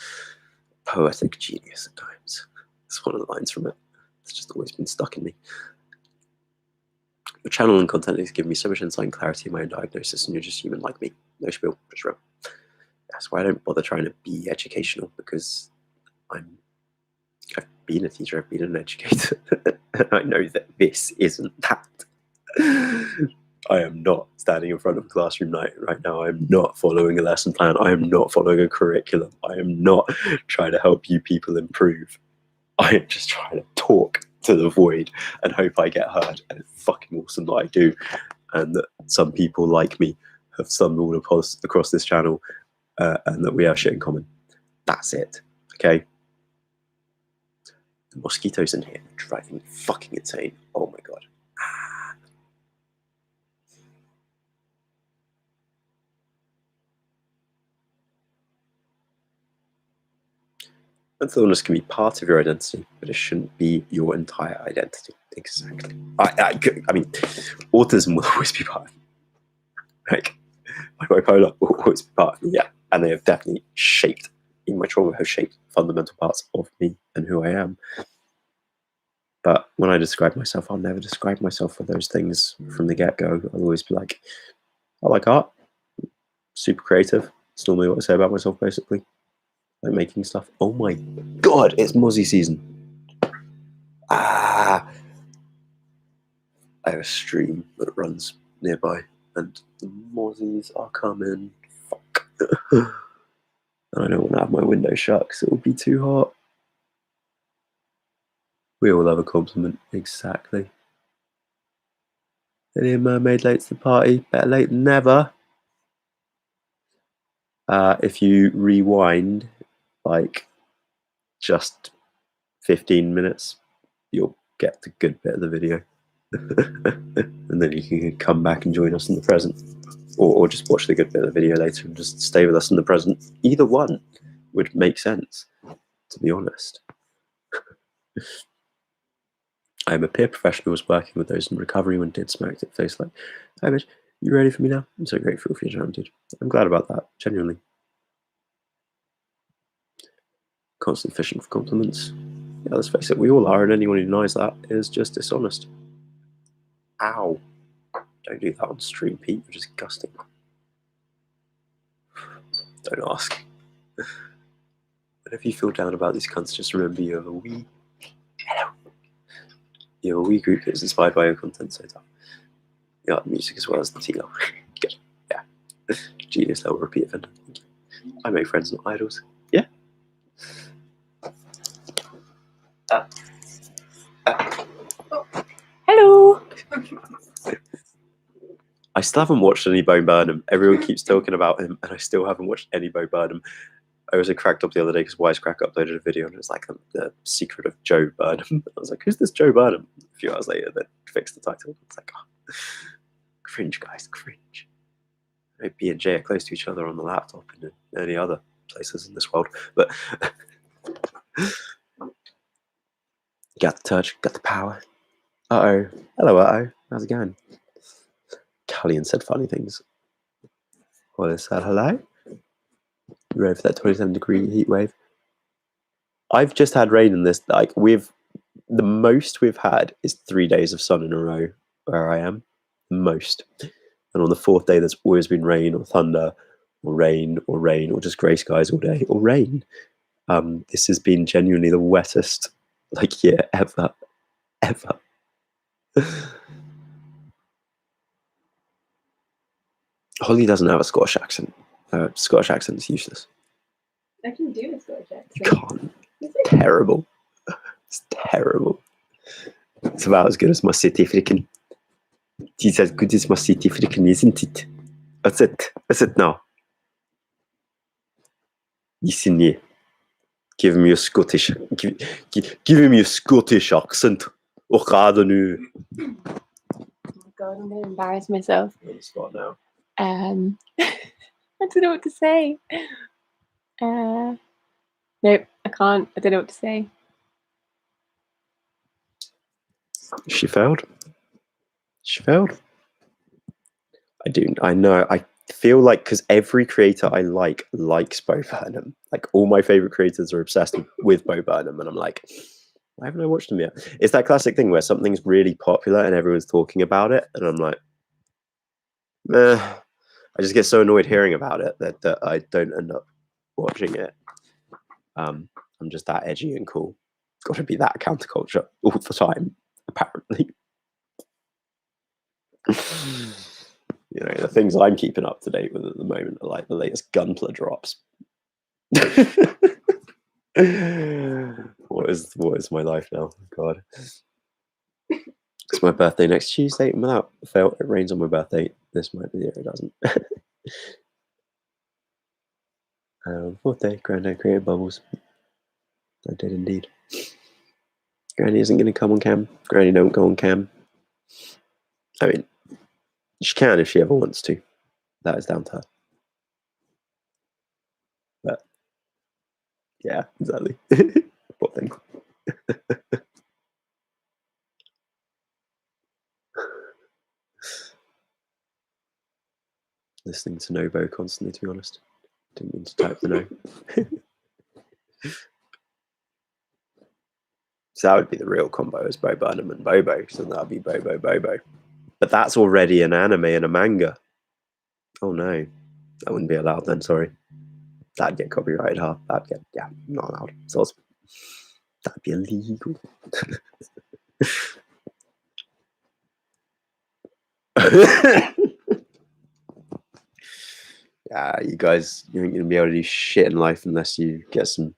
poetic genius at times. It's one of the lines from it. It's just always been stuck in me. Your channel and content has given me so much insight and clarity in my own diagnosis, and you're just human like me. No spiel, just real. That's why I don't bother trying to be educational, because I've been a teacher, I've been an educator, and I know that this isn't that. I am not standing in front of a classroom right now. I am not following a lesson plan. I am not following a curriculum. I am not trying to help you people improve. I am just trying to talk to the void and hope I get heard. And it's fucking awesome that I do. And that some people like me have stumbled across this channel, and that we have shit in common. That's it. Okay? The mosquitoes in here are driving me fucking insane. Oh my god. Mental illness can be part of your identity, but it shouldn't be your entire identity. Exactly. I mean, autism will always be part of me. Like, my bipolar will always be part of me, yeah. And they have definitely shaped, even my trauma has shaped fundamental parts of me and who I am. But when I describe myself, I'll never describe myself for those things from the get-go. I'll always be like, I like art, super creative. It's normally what I say about myself, basically. Like making stuff. Oh my god, it's Mozzie season. I have a stream that runs nearby, and the Mozzies are coming. Fuck. And I don't want to have my window shut because it will be too hot. We all love a compliment. Exactly. Any mermaid late to the party? Better late than never. If you rewind, like, just 15 minutes, you'll get the good bit of the video. And then you can come back and join us in the present, or just watch the good bit of the video later and just stay with us in the present. Either one would make sense, to be honest. I'm a peer professional who was working with those in recovery when Did smacked it face like, "Hey bitch, you ready for me now? I'm so grateful for your time, dude." I'm glad about that, genuinely. constantly fishing for compliments. Yeah, let's face it, we all are, and anyone who denies that is just dishonest. Ow. Don't do that on stream, Pete. You're disgusting. Don't ask. Whenever you feel down about these cunts, just remember you have a wee... Hello. You have a wee group that is inspired by your content, so tough. You like music as well as the T-Lo. Good. Yeah. Genius level repeat offender. Thank you. I make friends and idols. Yeah. Hello. I still haven't watched any Bo Burnham. Everyone keeps talking about him, and I still haven't watched any Bo Burnham. I also cracked up the other day because Wisecrack uploaded a video, and it was like the secret of Joe Burnham. I was like, who's this Joe Burnham? A few hours later, they fixed the title. It's like, oh, cringe, guys, cringe. B and J are close to each other on the laptop and in any other places in this world, but got the touch, got the power. Uh-oh. Hello, uh-oh. How's it going? Calion said funny things. What is that? Hello? You ready for that 27-degree heat wave? I've just had rain in this. Like, the most we've had is 3 days of sun in a row where I am. Most. And on the fourth day, there's always been rain or thunder or rain or just grey skies all day or rain. This has been genuinely the wettest year ever. Holly doesn't have a Scottish accent. Scottish accent is useless. I can do a Scottish accent. You can't. It's terrible. It's terrible. It's about as good as my city freaking. It's as good as my city freaking, isn't it? That's it. That's it now. Listen here. Give him your Scottish. Give him your Scottish accent. Oh God, nu. Oh my God, I'm going to embarrass myself. On the spot now. I don't know what to say. Nope, I can't. I don't know what to say. She failed. She failed. I know. I feel like because every creator I likes Bo Burnham. Like all my favorite creators are obsessed with Bo Burnham, and I'm like, why haven't I watched him yet? It's that classic thing where something's really popular and everyone's talking about it, and I'm like, meh. I just get so annoyed hearing about it that I don't end up watching it. I'm just that edgy and cool. Got to be that counterculture all the time, apparently. You know, the things I'm keeping up to date with at the moment are like the latest Gunpla drops. What is my life now? God. It's my birthday next Tuesday. Without fail, it rains on my birthday. This might be the year it doesn't. Fourth day, Granddad created bubbles. I did indeed. Granny isn't going to come on cam. Granny don't go on cam. I mean, she can if she ever wants to. That is down to her. But yeah, exactly. Poor thing. Listening to Novo constantly, to be honest. Didn't mean to type the no. So that would be the real combo as Bo Burnham and Bobo. So that would be Bobo Bobo. But that's already an anime and a manga. Oh no. That wouldn't be allowed then, sorry. That'd get copyrighted hard. That'd get, yeah, not allowed. So that'd be illegal. Yeah, you guys, you ain't gonna be able to do shit in life unless you get some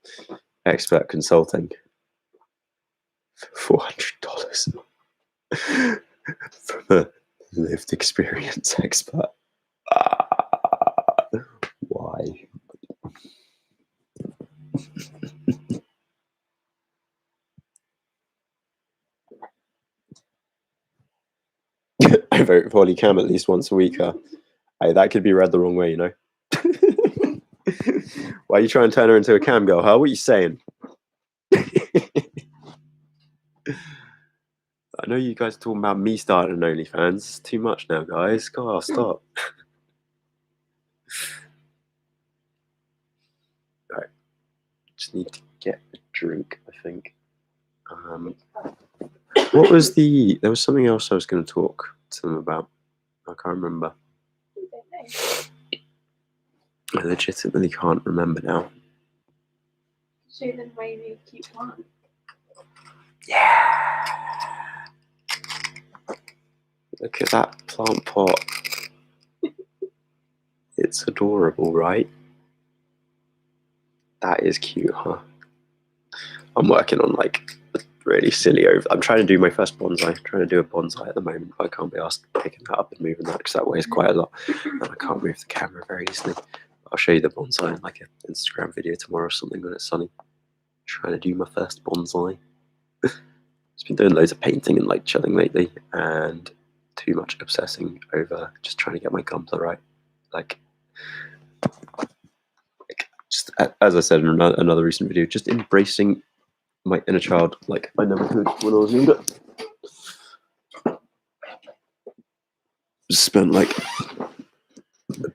expert consulting. $400 from a lived experience expert. Why? I vote for Holly Cam at least once a week. Hey, that could be read the wrong way, you know. Why are you trying to turn her into a cam girl, huh? What are you saying? I know you guys are talking about me starting an OnlyFans. It's too much now, guys. God, stop. Alright. Just need to get drink, I think. What was there was something else I was going to talk to them about. I can't remember. I legitimately can't remember now. Show them why you made a cute plant. Yeah. Look at that plant pot. It's adorable, right? That is cute, huh? I'm working on like really silly I'm trying to do my first bonsai. I'm trying to do a bonsai at the moment, but I can't be asked picking that up and moving that because that weighs quite a lot. And I can't move the camera very easily. I'll show you the bonsai in like an Instagram video tomorrow or something when it's sunny. Trying to do my first bonsai. Just been doing loads of painting and like chilling lately, and too much obsessing over just trying to get my Gunpla right. Like just as I said in another recent video, just embracing my inner child like I never could when I was younger. Spent like a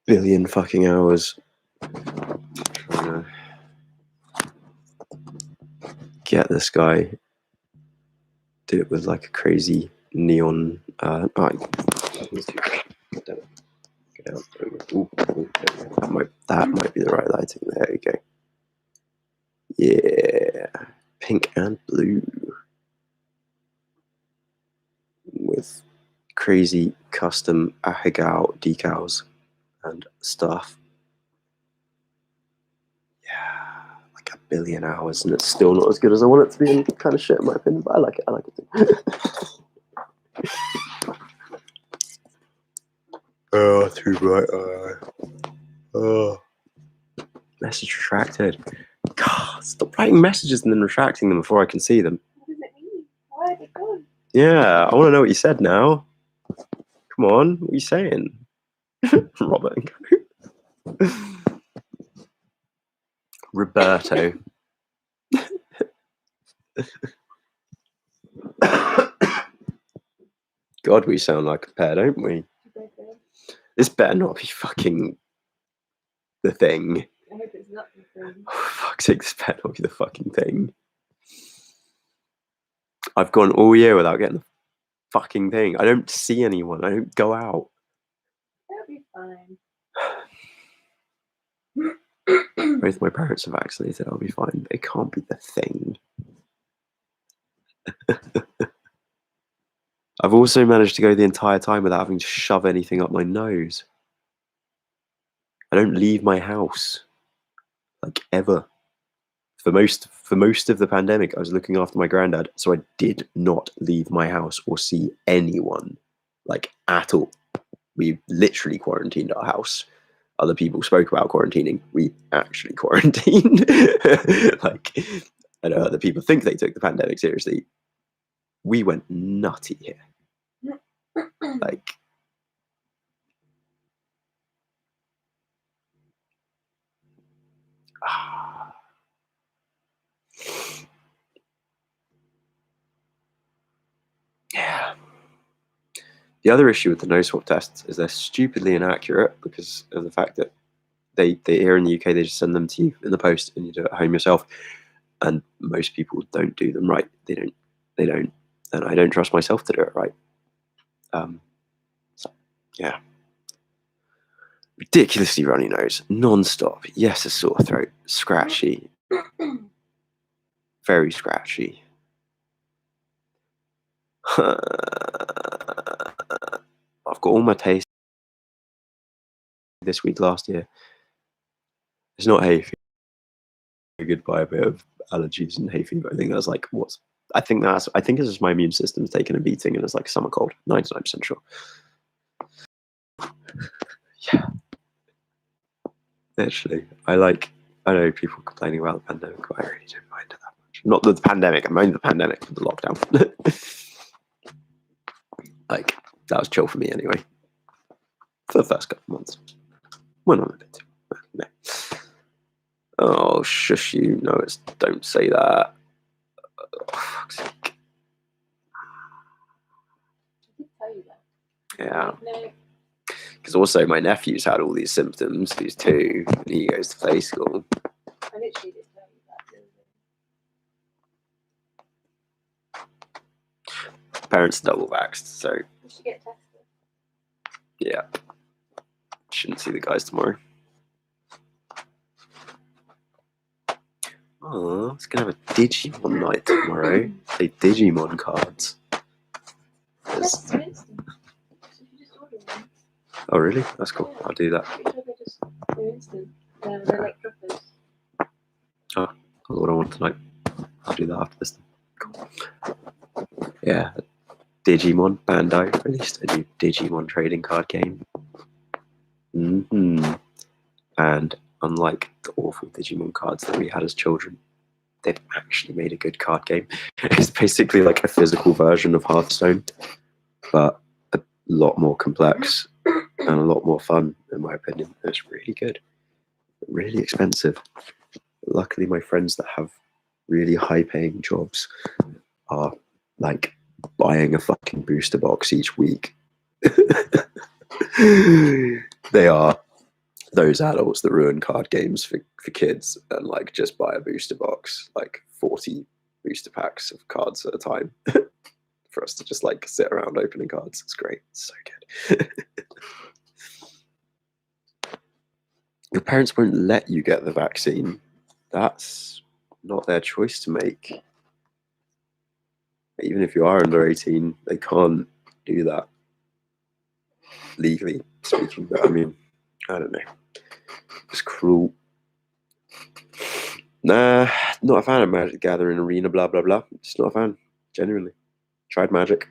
billion fucking hours trying to get this guy do it with like a crazy neon that might be the right lighting. There you go. Yeah, pink and blue with crazy custom Ahegao decals and stuff. Yeah, like a billion hours, and it's still not as good as I want it to be, and kind of shit in my opinion, but I like it. I like it too. Oh, too bright. Oh, message retracted. God, stop writing messages and then retracting them before I can see them. What does it mean? Why are they gone? Yeah, I want to know what you said now. Come on, what are you saying? Robert and Co. Roberto. God, we sound like a pair, don't we? This better not be fucking the thing. I hope it's not the thing. Oh, for fuck's sake, this better not be the fucking thing. I've gone all year without getting the fucking thing. I don't see anyone. I don't go out. That'll be fine. Both my parents are vaccinated. I'll be fine. But it can't be the thing. I've also managed to go the entire time without having to shove anything up my nose. I don't leave my house, like, ever. For most of the pandemic, I was looking after my granddad, so I did not leave my house or see anyone, like, at all. We literally quarantined our house. Other people spoke about quarantining. We actually quarantined. Like, I know other people think they took the pandemic seriously. We went nutty here. Like, yeah. The other issue with the nose swab tests is they're stupidly inaccurate because of the fact that they here in the UK they just send them to you in the post and you do it at home yourself, and most people don't do them right. They don't, and I don't trust myself to do it right. So, yeah. Ridiculously runny nose, non-stop. Yes, a sore throat, scratchy, very scratchy. I've got all my taste this week last year. It's not hay fever. Goodbye a bit of allergies and hay fever. I think that's like I think it's just my immune system's taking a beating and it's like summer cold. 99% sure. Yeah. Literally. I know people complaining about the pandemic, but I really don't mind it that much. Not the pandemic, I mind the pandemic, but the lockdown. Like, that was chill for me anyway. For the first couple of months. Went on a bit too. No. Oh, shush you. No, don't say that. Oh, fuck's sake. I did tell you that. Yeah. No. Because also my nephew's had all these symptoms. He's 2, and he goes to play school. I literally did tell you that. parents are double vaxxed, so You should get tested. yeah. Shouldn't see the guys tomorrow. Oh, it's gonna have a Digimon night tomorrow. Play Digimon cards. That's so instant. So if you just order them. Oh really? That's cool. I'll do that. Pretty sure they're instant. They're like droppers. Oh, that's what I want tonight. I'll do that after this. Cool. Yeah. Digimon Bandai released a new Digimon trading card game. And unlike the awful Digimon cards that we had as children, they've actually made a good card game. It's basically like a physical version of Hearthstone, but a lot more complex and a lot more fun, in my opinion. It's really good. Really expensive. Luckily, my friends that have really high-paying jobs are like buying a fucking booster box each week. They are those adults that ruin card games for kids and like just buy a booster box, like 40 booster packs of cards at a time for us to just like sit around opening cards. It's great. It's so good. Your parents won't let you get the vaccine. That's not their choice to make. Even if you are under 18, they can't do that legally speaking. But I mean, I don't know. It's cruel. Nah, not a fan of Magic Gathering Arena, blah, blah, blah. Just not a fan, genuinely. Tried Magic.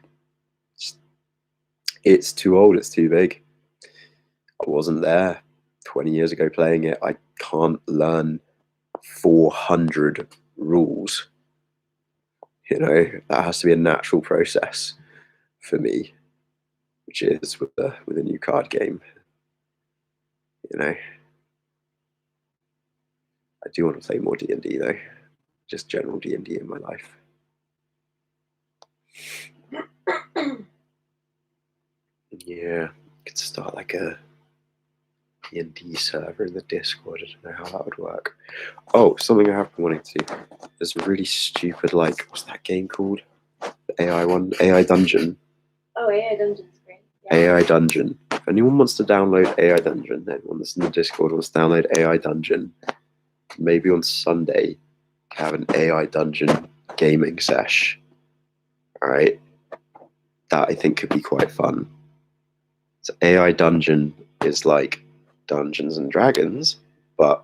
It's too old, it's too big. I wasn't there 20 years ago playing it. I can't learn 400 rules. You know, that has to be a natural process for me, which is with a new card game. You know, I do want to play more D&D though, just general D&D in my life. Yeah, could start like a D&D server in the Discord. I don't know how that would work. Oh, something I have been wanting to do. There's a really stupid, like, what's that game called? The AI one? AI Dungeon. Oh, AI Dungeon's great. Yeah. AI Dungeon. If anyone wants to download AI Dungeon, anyone that's in the Discord wants to download AI Dungeon, maybe on Sunday, have an AI Dungeon gaming sesh. Alright? That I think could be quite fun. So AI Dungeon is like Dungeons and Dragons, but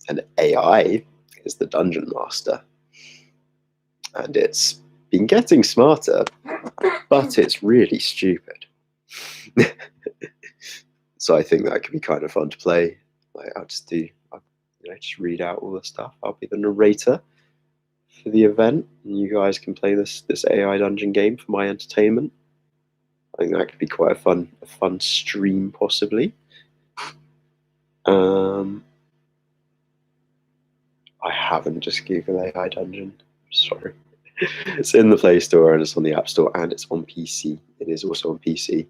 an AI is the dungeon master. And it's been getting smarter, but it's really stupid. So I think that could be kind of fun to play. Like I'll just just read out all the stuff. I'll be the narrator for the event, and you guys can play this AI Dungeon game for my entertainment. I think that could be quite a fun stream, possibly. I haven't just Googled AI Dungeon. Sorry. It's in the Play Store and it's on the App Store and it's on PC. It is also on PC.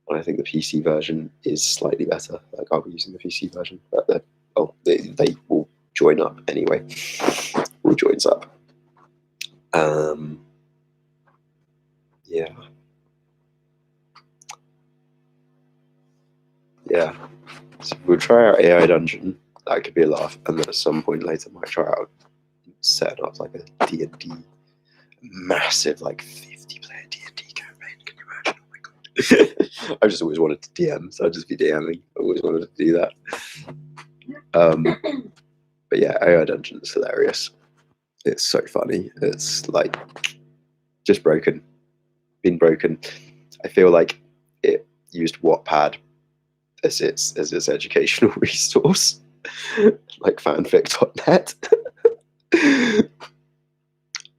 And I think the PC version is slightly better. Like I'll be using the PC version, but they will join up anyway. All joins up. Yeah. Yeah. So we'll try out AI Dungeon. That could be a laugh. And then at some point later, I might try out setting up like a D&D massive, like 50-player D&D campaign. Can you imagine? Oh my god! I just always wanted to DM, so I'd just be DMing. I always wanted to do that. But yeah, AI Dungeon is hilarious. It's so funny. It's like just broken, been broken. I feel like it used Wattpad as its educational resource, like fanfic.net,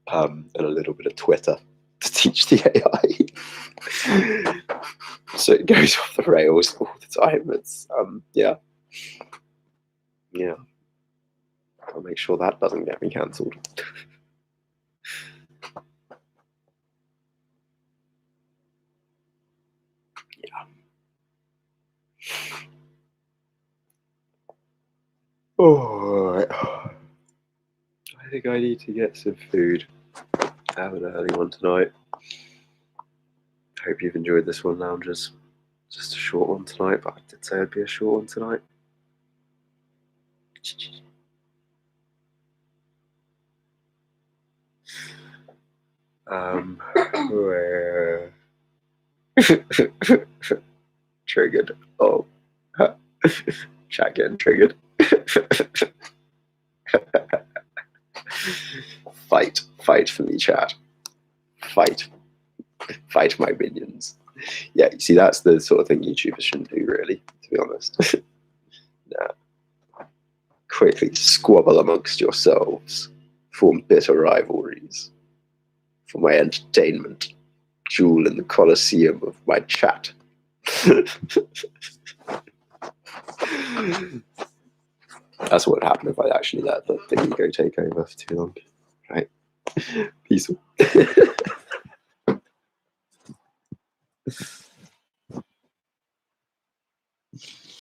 and a little bit of Twitter to teach the AI. So it goes off the rails all the time. It's yeah. I'll make sure that doesn't get me cancelled. Yeah. All right. I think I need to get some food. I have an early one tonight. Hope you've enjoyed this one, loungers. Just a short one tonight, but I did say it'd be a short one tonight. Triggered. Oh, chat getting triggered. Fight for me, chat. Fight my minions. Yeah, you see, that's the sort of thing YouTubers shouldn't do, really, to be honest. Nah. Quickly squabble amongst yourselves, form bitter rivalries. For my entertainment, duel in the Colosseum of my chat. That's what would happen if I actually let the ego take over for too long. Right? Peace.